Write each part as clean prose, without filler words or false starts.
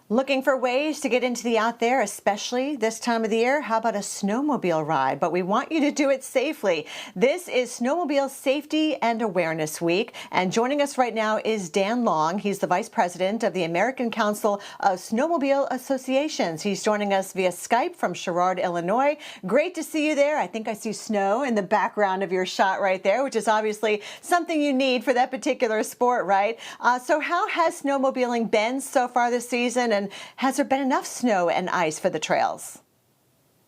Looking for ways to get into the out there, especially this time of the year? How about a snowmobile ride? But we want you to do it safely. This is Snowmobile Safety and Awareness Week. And joining us right now is Dan Long. He's the Vice President of the American Council of Snowmobile Associations. He's joining us via Skype from Sherrard, Illinois. Great to see you there. I think I see snow in the background of your shot right there, which is obviously something you need for that particular sport, right? So how has snowmobiling been so far this season? And has there been enough snow and ice for the trails?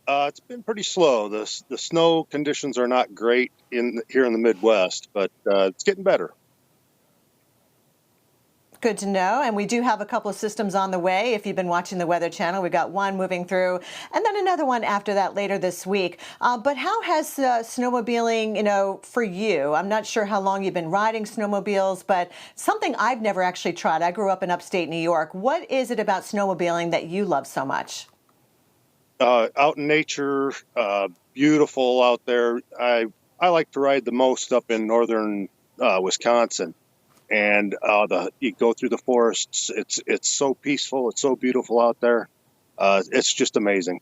It's been pretty slow. The snow conditions are not great here in the Midwest, but it's getting better. Good to know. And we do have a couple of systems on the way. If you've been watching the Weather Channel, we've got one moving through and then another one after that later this week. But how has snowmobiling, for you? I'm not sure how long you've been riding snowmobiles, but something I've never actually tried. I grew up in upstate New York. What is it about snowmobiling that you love so much? Out in nature, beautiful out there. I like to ride the most up in northern Wisconsin. And you go through the forests. It's so peaceful. It's so beautiful out there. It's just amazing.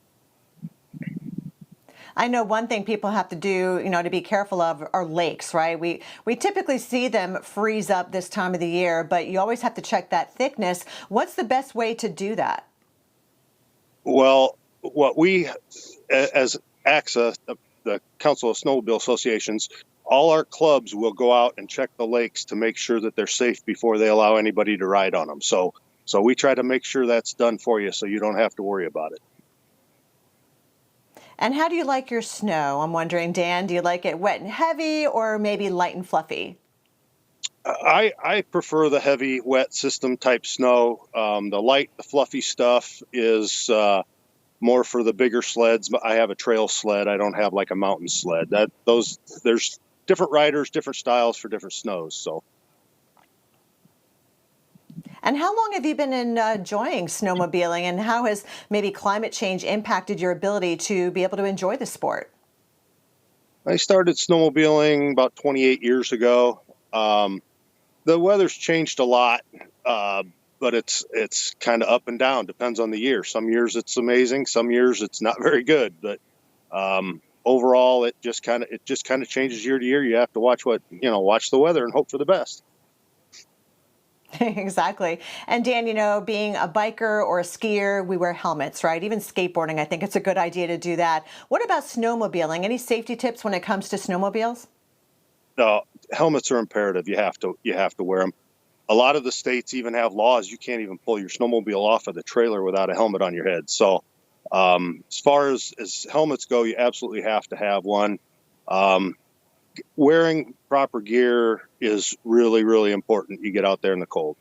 I know one thing people have to do, to be careful of are lakes, right? We typically see them freeze up this time of the year, but you always have to check that thickness. What's the best way to do that? Well, what we, as ACSA, the Council of Snowmobile Associations, all our clubs will go out and check the lakes to make sure that they're safe before they allow anybody to ride on them. So we try to make sure that's done for you so you don't have to worry about it. And how do you like your snow? I'm wondering, Dan, do you like it wet and heavy or maybe light and fluffy? I prefer the heavy, wet system type snow. The light, the fluffy stuff is more for the bigger sleds. I have a trail sled. I don't have like a mountain sled. There's different riders, different styles for different snows. So. And how long have you been enjoying snowmobiling, and how has maybe climate change impacted your ability to be able to enjoy the sport? I started snowmobiling about 28 years ago. The weather's changed a lot, but it's kind of up and down. Depends on the year. Some years it's amazing. Some years it's not very good. But overall, it just kind of changes year to year. You have to watch the weather and hope for the best. Exactly. And Dan, being a biker or a skier, we wear helmets, right? Even skateboarding, I think it's a good idea to do that. What about snowmobiling? Any safety tips when it comes to snowmobiles? No, helmets are imperative. You have to wear them. A lot of the states even have laws. You can't even pull your snowmobile off of the trailer without a helmet on your head. So as far as helmets go, you absolutely have to have one. Wearing proper gear is really, really important. You get out there in the cold.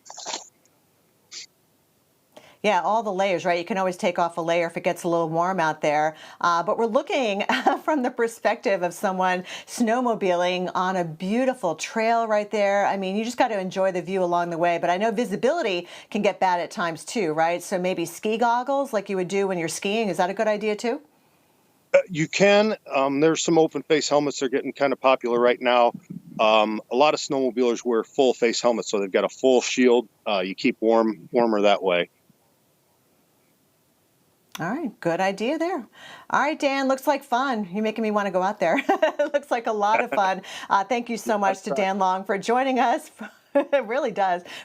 Yeah, all the layers, right? You can always take off a layer if it gets a little warm out there. But we're looking from the perspective of someone snowmobiling on a beautiful trail right there. I mean, you just got to enjoy the view along the way. But I know visibility can get bad at times too, right? So maybe ski goggles like you would do when you're skiing. Is that a good idea too? You can. There's some open face helmets that are getting kind of popular right now. A lot of snowmobilers wear full face helmets, so they've got a full shield. You keep warmer that way. All right, good idea there. All right, Dan, looks like fun. You're making me want to go out there. It looks like a lot of fun. Thank you so much to Dan Long for joining us. It really does.